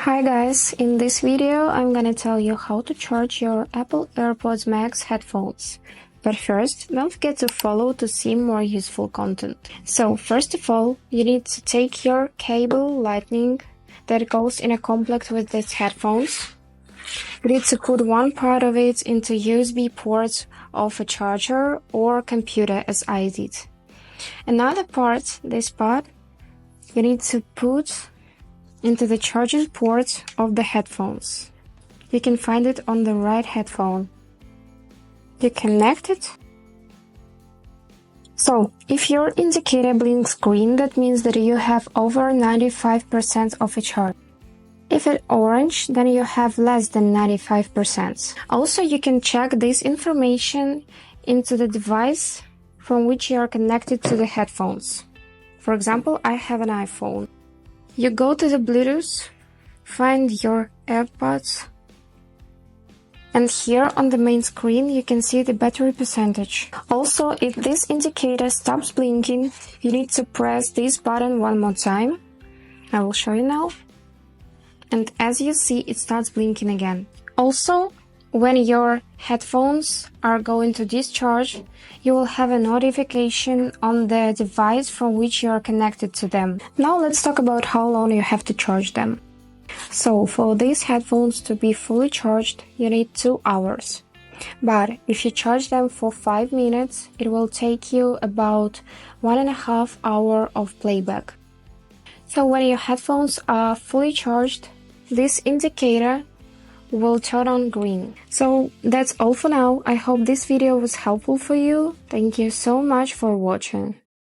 Hi guys, in this video I'm gonna tell you how to charge your Apple AirPods Max headphones. But first, don't forget to follow to see more useful content. So first of all, you need to take your cable lightning that goes in a complex with these headphones. You need to put one part of it into USB ports of a charger or computer as I did. Another part, this part, you need to put into the charging port of the headphones. You can find it on the right headphone. You connect it. So, if your indicator blinks green, that means that you have over 95% of a charge. If it's orange, then you have less than 95%. Also, you can check this information into the device from which you are connected to the headphones. For example, I have an iPhone. You go to the Bluetooth, find your AirPods, and here on the main screen you can see the battery percentage. Also, if this indicator stops blinking, you need to press this button one more time. I will show you now. And as you see, it starts blinking again. Also, when your headphones are going to discharge, you will have a notification on the device from which you are connected to them. Now let's talk about how long you have to charge them. So for these headphones to be fully charged, you need 2 hours. But if you charge them for 5 minutes, it will take you about 1.5 hours of playback. So when your headphones are fully charged, this indicator will turn on green. So that's all for now. I hope this video was helpful for you. Thank you so much for watching.